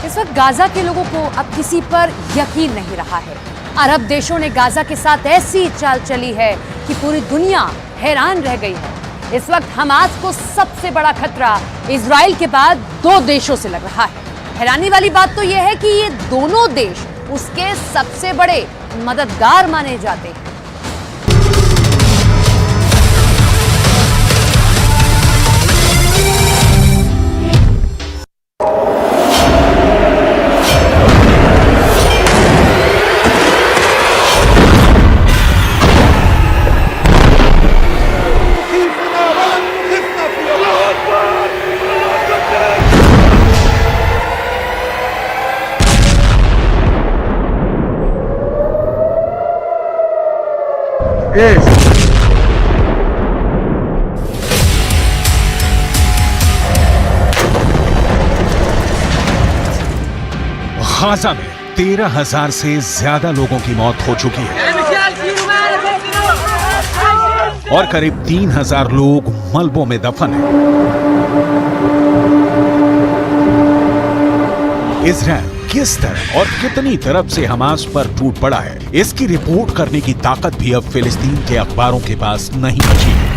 इस वक्त गाजा के लोगों को अब किसी पर यकीन नहीं रहा है। अरब देशों ने गाजा के साथ ऐसी चाल चली है कि पूरी दुनिया हैरान रह गई है। इस वक्त हमास को सबसे बड़ा खतरा इजराइल के बाद दो देशों से लग रहा है। हैरानी वाली बात तो यह है कि ये दोनों देश उसके सबसे बड़े मददगार माने जाते हैं। गाजा में 13,000 से ज्यादा लोगों की मौत हो चुकी है और करीब 3,000 लोग मलबों में दफन हैं। इजराइल किस तरह और कितनी तरफ से हमास पर टूट पड़ा है, इसकी रिपोर्ट करने की ताकत भी अब फिलिस्तीन के अखबारों के पास नहीं बची है।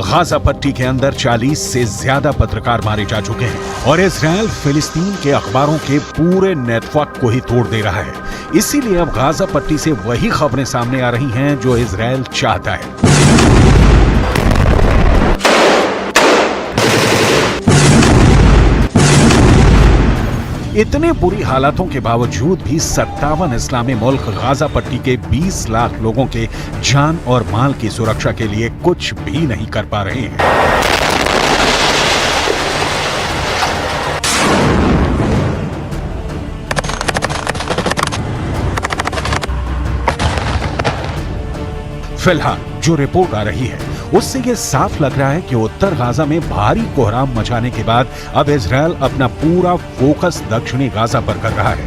गाजा पट्टी के अंदर 40 से ज्यादा पत्रकार मारे जा चुके हैं और इजराइल फिलिस्तीन के अखबारों के पूरे नेटवर्क को ही तोड़ दे रहा है। इसीलिए अब गाजा पट्टी से वही खबरें सामने आ रही हैं जो इजराइल चाहता है। इतने बुरी हालातों के बावजूद भी 57 इस्लामी मुल्क गाजा पट्टी के 20 लाख लोगों के जान और माल की सुरक्षा के लिए कुछ भी नहीं कर पा रहे हैं। फिलहाल जो रिपोर्ट आ रही है उससे ये साफ लग रहा है कि उत्तर गाजा में भारी कोहराम मचाने के बाद अब इजराइल अपना पूरा फोकस दक्षिणी गाजा पर कर रहा है।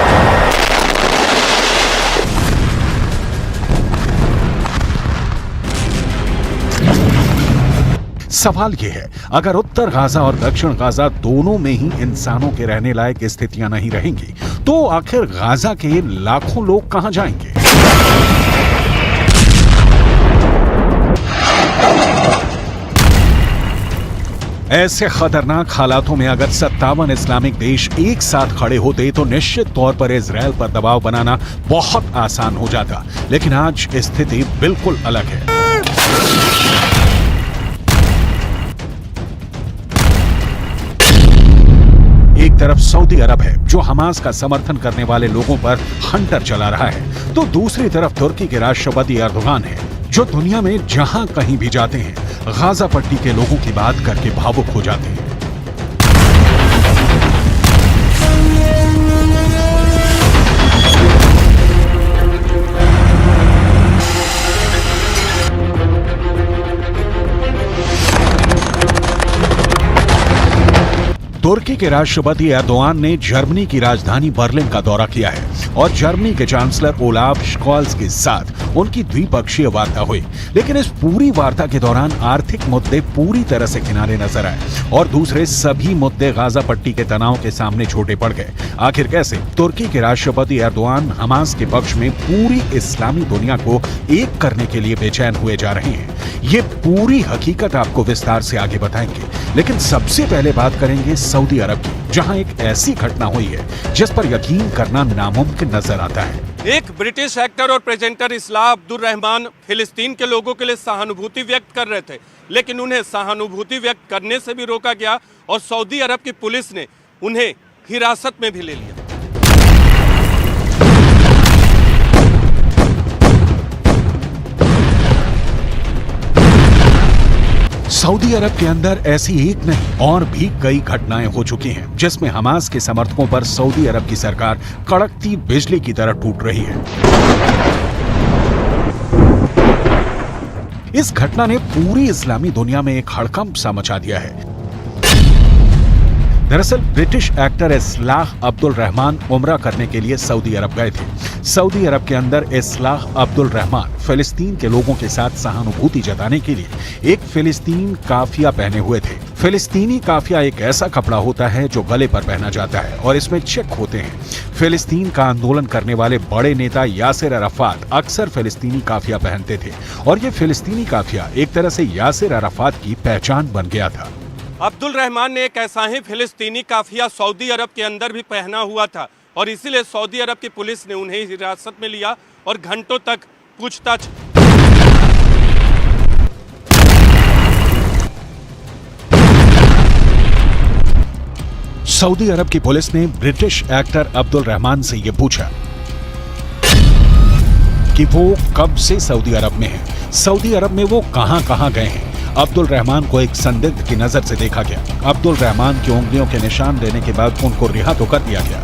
सवाल यह है, अगर उत्तर गाजा और दक्षिण गाजा दोनों में ही इंसानों के रहने लायक स्थितियां नहीं रहेंगी तो आखिर गाजा के लाखों लोग कहां जाएंगे? ऐसे खतरनाक हालातों में अगर 57 इस्लामिक देश एक साथ खड़े होते तो निश्चित तौर पर इजराइल पर दबाव बनाना बहुत आसान हो जाता, लेकिन आज स्थिति बिल्कुल अलग है। एक तरफ सऊदी अरब है जो हमास का समर्थन करने वाले लोगों पर हंटर चला रहा है, तो दूसरी तरफ तुर्की के राष्ट्रपति एर्दोगान है जो दुनिया में जहां कहीं भी जाते हैं गाजा पट्टी के लोगों की बात करके भावुक हो जाते हैं। तुर्की के राष्ट्रपति एर्दोगान ने जर्मनी की राजधानी बर्लिन का दौरा किया है और जर्मनी के चांसलर ओलाफ स्कॉल्स के साथ उनकी द्विपक्षीय वार्ता हुई, लेकिन इस पूरी वार्ता के दौरान आर्थिक मुद्दे पूरी तरह से किनारे नजर आए और दूसरे सभी मुद्दे गाजा पट्टी के तनाव के सामने छोटे पड़ गए। आखिर कैसे? तुर्की के राष्ट्रपति एर्दोगान हमास के पक्ष में पूरी इस्लामी दुनिया को एक करने के लिए बेचैन हुए जा रहे हैं। ये पूरी हकीकत आपको विस्तार से आगे बताएंगे, लेकिन सबसे पहले बात करेंगे सऊदी अरब की, जहां एक ऐसी घटना हुई है जिस पर यकीन करना नामुमकिन नजर आता है। एक ब्रिटिश एक्टर और प्रेजेंटर इस्लाह अब्दुल रहमान फिलिस्तीन के लोगों के लिए सहानुभूति व्यक्त कर रहे थे, लेकिन उन्हें सहानुभूति व्यक्त करने से भी रोका गया और सऊदी अरब की पुलिस ने उन्हें हिरासत में भी ले लिया। सऊदी अरब के अंदर ऐसी एक नहीं और भी कई घटनाएं हो चुकी हैं जिसमें हमास के समर्थकों पर सऊदी अरब की सरकार कड़कती बिजली की तरह टूट रही है। इस घटना ने पूरी इस्लामी दुनिया में एक हड़कंप सा मचा दिया है। दरअसल ब्रिटिश एक्टर इस्लाह अब्दुल रहमान उम्रा करने के लिए सऊदी अरब गए थे। सऊदी अरब के अंदर इस्लाह अब्दुल रहमान फिलिस्तीन के लोगों के साथ सहानुभूति जताने के लिए एक फिलिस्तीन काफिया पहने हुए थे। फिलिस्तीनी काफिया एक ऐसा कपड़ा होता है जो गले पर पहना जाता है और इसमें चेक होते हैं। फिलिस्तीन का आंदोलन करने वाले बड़े नेता यासिर अराफात अक्सर फिलिस्तीनी काफिया पहनते थे और ये फिलिस्तीनी काफिया एक तरह से यासिर अराफात की पहचान बन गया था। अब्दुल रहमान ने एक ऐसा ही फिलिस्तीनी काफिया सऊदी अरब के अंदर भी पहना हुआ था और इसीलिए सऊदी अरब की पुलिस ने उन्हें हिरासत में लिया और घंटों तक पूछताछ। सऊदी अरब की पुलिस ने ब्रिटिश एक्टर अब्दुल रहमान से यह पूछा कि वो कब से सऊदी अरब में है, सऊदी अरब में वो कहां गए हैं। अब्दुल रहमान को एक संदिग्ध की नजर से देखा गया। अब्दुल रहमान की उंगलियों के निशान लेने के बाद उनको रिहा तो कर दिया गया।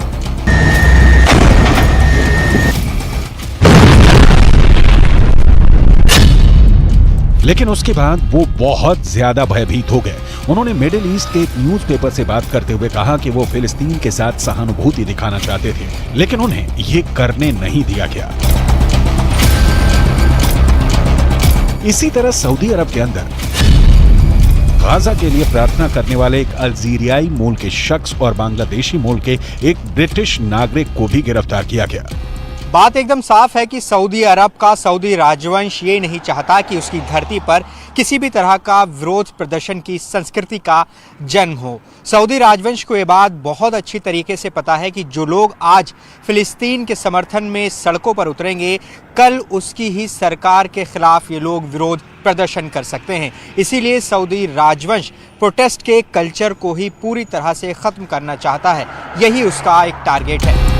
लेकिन उसके बाद वो बहुत ज्यादा भयभीत हो गए। उन्होंने मिडिल ईस्ट के एक न्यूज़पेपर से बात करते हुए कहा कि वो फिलिस्तीन के साथ सहानुभूति दिखाना चाहते थे, लेकिन उन्हें ये करने नहीं दिया गया। इसी तरह सऊदी अरब के अंदर गाजा के लिए प्रार्थना करने वाले एक अल्जीरियाई मूल के शख्स और बांग्लादेशी मूल के एक ब्रिटिश नागरिक को भी गिरफ्तार किया गया। बात एकदम साफ है कि सऊदी अरब का सऊदी राजवंश ये नहीं चाहता कि उसकी धरती पर किसी भी तरह का विरोध प्रदर्शन की संस्कृति का जन्म हो। सऊदी राजवंश को ये बात बहुत अच्छी तरीके से पता है कि जो लोग आज फिलिस्तीन के समर्थन में सड़कों पर उतरेंगे, कल उसकी ही सरकार के खिलाफ ये लोग विरोध प्रदर्शन कर सकते हैं। इसीलिए सऊदी राजवंश प्रोटेस्ट के कल्चर को ही पूरी तरह से ख़त्म करना चाहता है। यही उसका एक टारगेट है।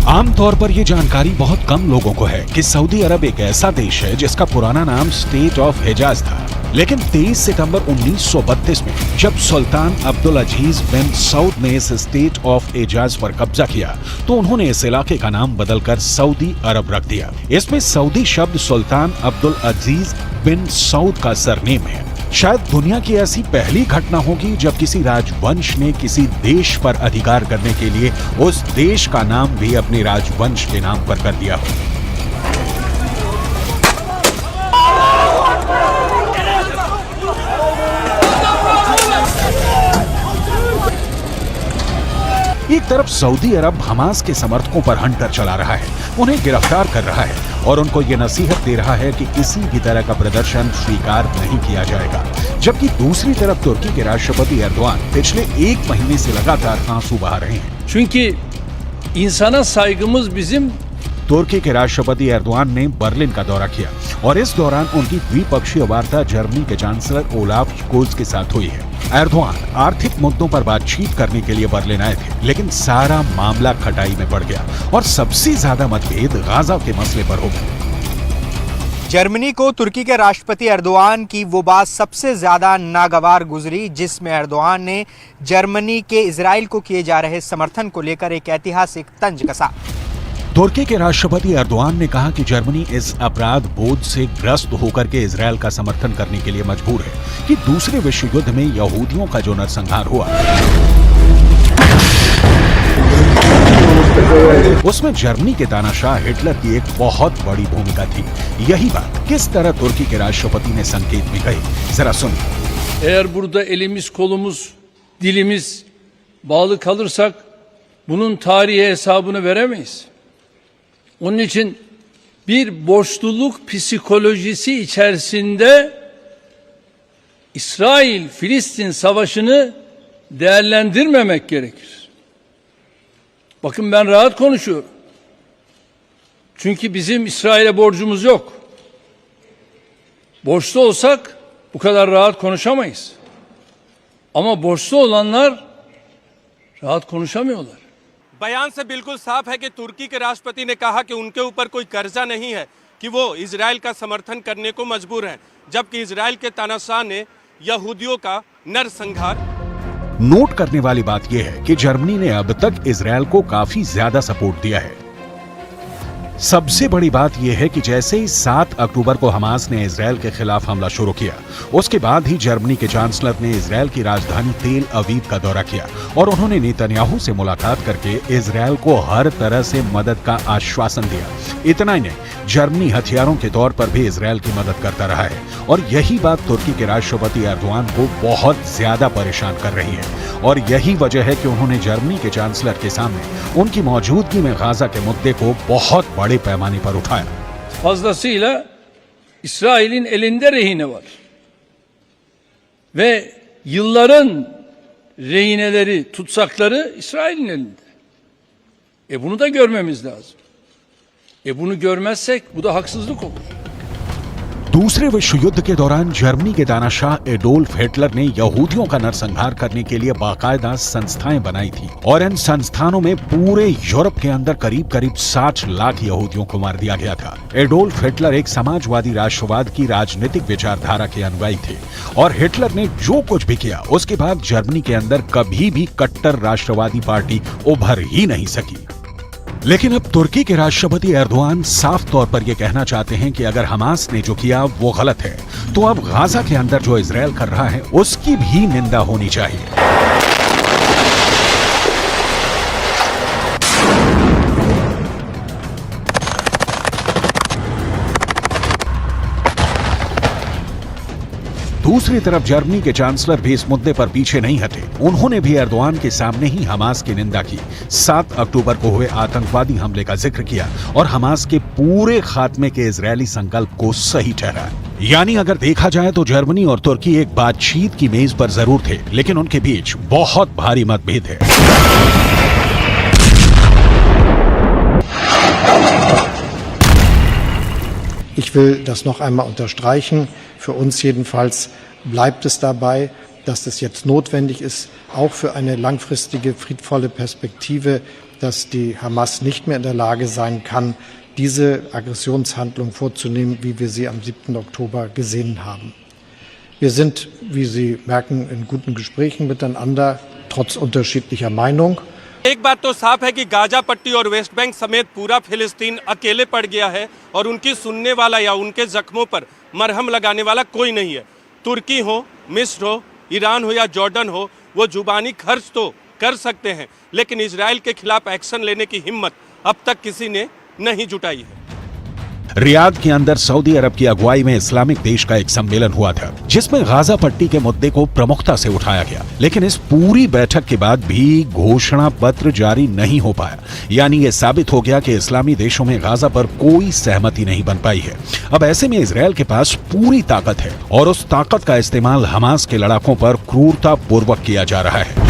आमतौर पर यह जानकारी बहुत कम लोगों को है कि सऊदी अरब एक ऐसा देश है जिसका पुराना नाम स्टेट ऑफ हिजाज था, लेकिन 23 सितंबर 1932 में जब सुल्तान अब्दुल अजीज बिन सऊद ने इस स्टेट ऑफ हिजाज पर कब्जा किया तो उन्होंने इस इलाके का नाम बदलकर सऊदी अरब रख दिया। इसमें सऊदी शब्द सुल्तान अब्दुल अजीज बिन सऊद का सरनेम है। शायद दुनिया की ऐसी पहली घटना होगी जब किसी राजवंश ने किसी देश पर अधिकार करने के लिए उस देश का नाम भी अपने राजवंश के नाम पर कर दिया हो। एक तरफ सऊदी अरब हमास के समर्थकों पर हंटर चला रहा है, उन्हें गिरफ्तार कर रहा है और उनको ये नसीहत दे रहा है कि किसी भी तरह का प्रदर्शन स्वीकार नहीं किया जाएगा। जबकि दूसरी तरफ तुर्की के राष्ट्रपति एर्दोआन पिछले एक महीने से लगातार आंसू बहा रहे हैं। Çünkü insana saygımız bizim। तुर्की के राष्ट्रपति एर्दोआन ने बर्लिन का दौरा किया और इस दौरान उनकी द्विपक्षीय वार्ता जर्मनी के चांसलर ओलाफ स्कोल्ज के साथ हुई है। एर्दोआन आर्थिक मुद्दों पर बातचीत करने के लिए बर्लिन आए थे, लेकिन सारा मामला खटाई में पड़ गया और सबसे ज्यादा मतभेद गाजा के मसले पर हो गए। जर्मनी को तुर्की के राष्ट्रपति एर्दोआन की वो बात सबसे ज्यादा नागवार गुजरी जिसमें एर्दोआन ने जर्मनी के इजराइल को किए जा रहे समर्थन को लेकर एक ऐतिहासिक तंज कसा। तुर्की के राष्ट्रपति एर्दोआन ने कहा कि जर्मनी इस अपराध बोध से ग्रस्त होकर के इजरायल का समर्थन करने के लिए मजबूर है कि दूसरे विश्व युद्ध में यहूदियों का जो नरसंहार हुआ उसमें जर्मनी के तानाशाह हिटलर की एक बहुत बड़ी भूमिका थी। यही बात किस तरह तुर्की के राष्ट्रपति ने संकेत में कही, जरा सुनिए। Eğer burada elimiz, kolumuz, dilimiz bağlı kalırsak bunun tarihi hesabını veremeyiz. Onun için bir borçluluk psikolojisi içerisinde İsrail-Filistin savaşını değerlendirmemek gerekir. Bakın ben rahat konuşuyorum. Çünkü bizim İsrail'e borcumuz yok. Borçlu olsak bu kadar rahat konuşamayız. Ama borçlu olanlar rahat konuşamıyorlar. बयान से बिल्कुल साफ है कि तुर्की के राष्ट्रपति ने कहा कि उनके ऊपर कोई कर्जा नहीं है कि वो इजराइल का समर्थन करने को मजबूर हैं, जबकि इजराइल के तानाशाह ने यहूदियों का नरसंहार। नोट करने वाली बात यह है कि जर्मनी ने अब तक इजरायल को काफी ज्यादा सपोर्ट दिया है। सबसे बड़ी बात यह है कि जैसे ही 7 अक्टूबर को हमास ने इजरायल के खिलाफ हमला शुरू किया, उसके बाद ही जर्मनी के चांसलर ने इजरायल की राजधानी तेल अवीव का दौरा किया और उन्होंने नेतन्याहू से मुलाकात करके इजरायल को हर तरह से मदद का आश्वासन दिया। इतना ही नहीं, जर्मनी हथियारों के तौर पर भी इजरायल की मदद करता रहा है और यही बात तुर्की के राष्ट्रपति एर्दोआन को बहुत ज्यादा परेशान कर रही है और यही वजह है कि उन्होंने जर्मनी के चांसलर के सामने उनकी मौजूदगी में गाजा के मुद्दे को बहुत बड़े पैमाने पर उठाया। Fazlasıyla İsrail'in elinde rehine var. Ve yılların rehineleri, tutsakları İsrail'in elinde. Bunu da görmemiz lazım. Bunu görmezsek bu da haksızlık olur. दूसरे विश्व युद्ध के दौरान जर्मनी के दानाशाह एडोल्फ हिटलर ने यहूदियों का नरसंहार करने के लिए बाकायदा संस्थाएं बनाई थी और इन संस्थानों में पूरे यूरोप के अंदर करीब 60 लाख यहूदियों को मार दिया गया था। एडोल्फ हिटलर एक समाजवादी राष्ट्रवाद की राजनीतिक विचारधारा के अनुयायी थे और हिटलर ने जो कुछ भी किया उसके बाद जर्मनी के अंदर कभी भी कट्टर राष्ट्रवादी पार्टी उभर ही नहीं सकी। लेकिन अब तुर्की के राष्ट्रपति एर्दोआन साफ तौर पर यह कहना चाहते हैं कि अगर हमास ने जो किया वो गलत है, तो अब गाजा के अंदर जो इजरायल कर रहा है उसकी भी निंदा होनी चाहिए। दूसरी तरफ जर्मनी के चांसलर भी इस मुद्दे पर पीछे नहीं हटे। उन्होंने भी एर्दोआन के सामने ही हमास की निंदा की, 7 अक्टूबर को हुए आतंकवादी हमले का जिक्र किया और हमास के पूरे खात्मे के इजरायली संकल्प को सही ठहराया। यानी अगर देखा जाए तो जर्मनी और तुर्की एक बातचीत की मेज पर जरूर थे, लेकिन उनके बीच बहुत भारी मतभेद है। Ich will das noch einmal unterstreichen. Für uns jedenfalls bleibt es dabei, dass es jetzt notwendig ist, auch für eine langfristige, friedvolle Perspektive, dass die Hamas nicht mehr in der Lage sein kann, diese Aggressionshandlung vorzunehmen, wie wir sie am 7. Oktober gesehen haben. Wir sind, wie Sie merken, in guten Gesprächen miteinander, trotz unterschiedlicher Meinung. एक बात तो साफ है कि Gaza पट्टी और West Bank समेत पूरा फिलिस्तीन अकेले पड़ गया है और उनकी सुनने वाला या उनके जख्मों पर मरहम लगाने वाला कोई नहीं है। तुर्की हो, मिस्र हो, ईरान हो या जॉर्डन हो, वो जुबानी खर्च तो कर सकते हैं, लेकिन इजराइल के खिलाफ एक्शन लेने की हिम्मत अब तक किसी ने नहीं जुटाई है। रियाद के अंदर सऊदी अरब की अगुवाई में इस्लामिक देश का एक सम्मेलन हुआ था, जिसमें गाजा पट्टी के मुद्दे को प्रमुखता से उठाया गया, लेकिन इस पूरी बैठक के बाद भी घोषणा पत्र जारी नहीं हो पाया। यानी ये साबित हो गया कि इस्लामी देशों में गाजा पर कोई सहमति नहीं बन पाई है। अब ऐसे में इजरायल के पास पूरी ताकत है और उस ताकत का इस्तेमाल हमास के लड़ाकों पर क्रूरता पूर्वक किया जा रहा है।